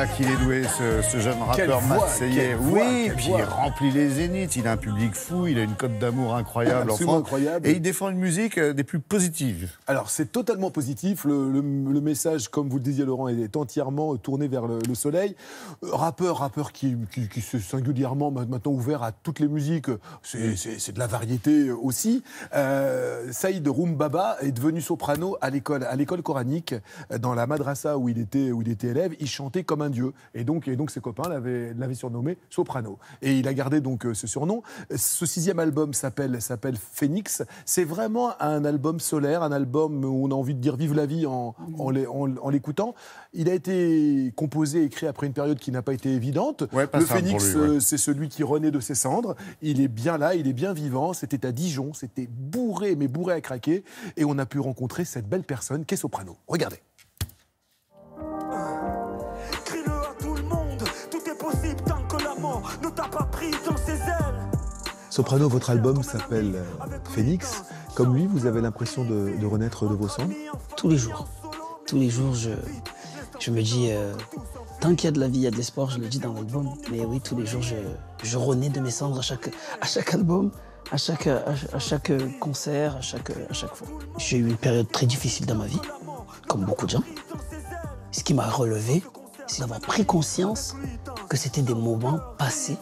là qu'il est doué, ce jeune rappeur marseillais. Oui, puis il remplit les zéniths, il a un public fou, il a une cote d'amour incroyable. Absolument incroyable. Et il défend une musique des plus positives. Alors, c'est totalement positif. Le message, comme vous le disiez, Laurent, est entièrement tourné vers le soleil. Rappeur qui s'est singulièrement maintenant ouvert à toutes les musiques. C'est de la variété aussi. Saïd Roumbaba est devenu soprano à l'école coranique, dans la madrasa où il était élève. Il chantait comme un dieu. Et donc ses copains l'avaient surnommé Soprano. Et il a gardé donc ce surnom. Ce 6e album s'appelle Phoenix. C'est vraiment un album solaire, un album où on a envie de dire vive la vie en l'écoutant. Il a été composé, écrit après une période qui n'a pas été évidente. Ouais, le Phénix, c'est celui qui renaît de ses cendres. Il est bien là, il est bien vivant. C'était à Dijon, c'était bourré, mais bourré à craquer. Et on a pu rencontrer cette belle personne qu'est Soprano. Regardez. Crie-le à tout le monde, tout est possible tant que la mort ne t'a pas pris dans ses ailes. Soprano, votre album s'appelle Phoenix. Comme lui, vous avez l'impression de renaître de vos cendres? Tous les jours. Tous les jours, je me dis, tant qu'il y a de la vie, il y a de l'espoir, je le dis dans l'album. Mais oui, tous les jours, je renais de mes cendres à chaque album, à chaque concert, à chaque fois. J'ai eu une période très difficile dans ma vie, comme beaucoup de gens. Ce qui m'a relevé, c'est d'avoir pris conscience que c'était des moments passés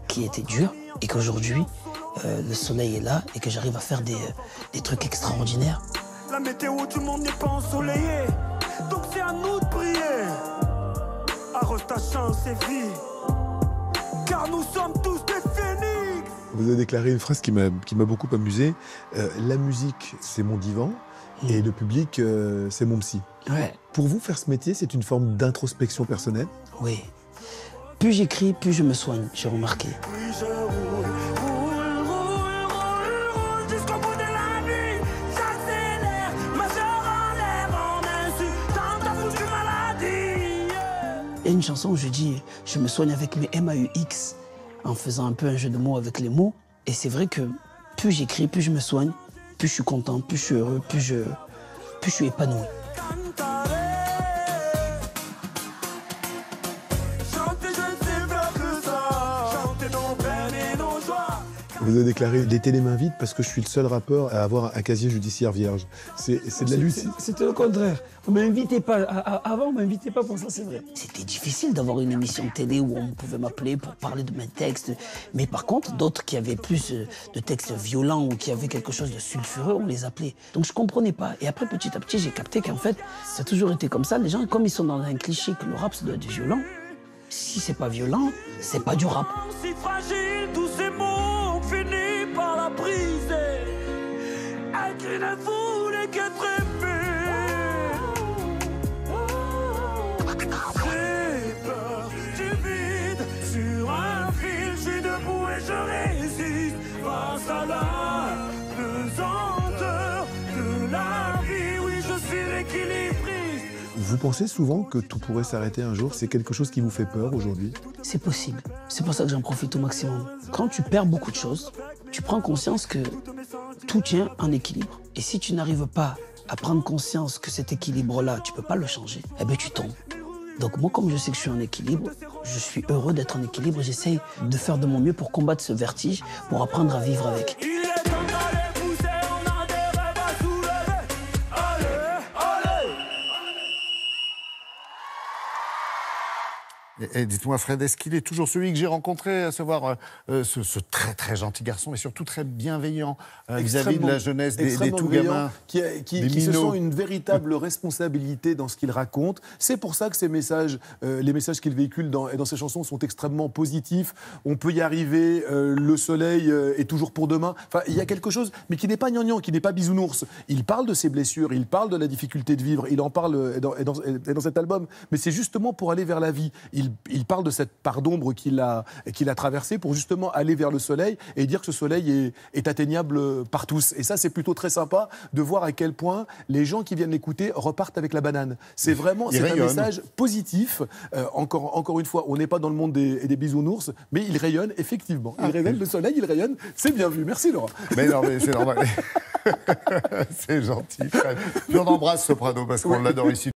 qui étaient durs et qu'aujourd'hui, le soleil est là et que j'arrive à faire des trucs extraordinaires. La météo du monde n'est pas ensoleillée, donc c'est à nous de prier. Arrose ta chance et vis, car nous sommes tous des phénix. Vous avez déclaré une phrase qui m'a beaucoup amusé. La musique, c'est mon divan, et le public, c'est mon psy. Ouais. Pour vous, faire ce métier, c'est une forme d'introspection personnelle? Oui. Plus j'écris, plus je me soigne, j'ai remarqué. Oui, je roule jusqu'au bout de la nuit. J'accélère, majeur en l'air, en insultant ta foutue maladie. Il y a une chanson où je dis, je me soigne avec mes MAUX, en faisant un peu un jeu de mots avec les mots. Et c'est vrai que plus j'écris, plus je me soigne, plus je suis content, plus je suis heureux, plus je suis épanoui. Vous avez déclaré « L'été les mains vides parce que je suis le seul rappeur à avoir un casier judiciaire vierge ». C'est de la lutte. C'était le contraire. On m'invitait pas. Avant, on m'invitait pas pour ça, c'est vrai. C'était difficile d'avoir une émission de télé où on pouvait m'appeler pour parler de mes textes. Mais par contre, d'autres qui avaient plus de textes violents ou qui avaient quelque chose de sulfureux, on les appelait. Donc je comprenais pas. Et après, petit à petit, j'ai capté qu'en fait, ça a toujours été comme ça. Les gens, comme ils sont dans un cliché que le rap, ça doit être violent. Si c'est pas violent, c'est pas du rap. Si fragile, tous ces mots ont fini par la briser. Elle crie ne voulait qu'être aimée. J'ai peur du vide, sur un fil, je suis debout et je résiste face à la pesanteur de la vie. Oui, je suis l'équilibriste. Vous pensez souvent que tout pourrait s'arrêter un jour? C'est quelque chose qui vous fait peur aujourd'hui? C'est possible. C'est pour ça que j'en profite au maximum. Quand tu perds beaucoup de choses, tu prends conscience que tout tient en équilibre. Et si tu n'arrives pas à prendre conscience que cet équilibre-là, tu ne peux pas le changer, eh bien tu tombes. Donc moi, comme je sais que je suis en équilibre, je suis heureux d'être en équilibre. J'essaye de faire de mon mieux pour combattre ce vertige, pour apprendre à vivre avec. Et dites-moi, Fred, est-ce qu'il est toujours celui que j'ai rencontré, à savoir ce très très gentil garçon, et surtout très bienveillant vis-à-vis de la jeunesse des tout gamins, qui se sent une véritable responsabilité dans ce qu'il raconte. C'est pour ça que ces messages, les messages qu'il véhicule dans ses chansons sont extrêmement positifs. On peut y arriver, le soleil est toujours pour demain. Enfin, il y a quelque chose, mais qui n'est pas gnangnan, qui n'est pas bisounours. Il parle de ses blessures, il parle de la difficulté de vivre, il en parle dans cet album, mais c'est justement pour aller vers la vie. Il parle de cette part d'ombre qu'il a traversée pour justement aller vers le soleil et dire que ce soleil est atteignable par tous. Et ça, c'est plutôt très sympa de voir à quel point les gens qui viennent l'écouter repartent avec la banane. C'est vraiment un message positif. Encore une fois, on n'est pas dans le monde des bisounours, mais il rayonne effectivement. Il rayonne, le soleil, il rayonne. C'est bien vu. Merci Laurent. Mais non, mais c'est normal. C'est gentil. Puis on embrasse Soprano parce qu'on l'adore ici.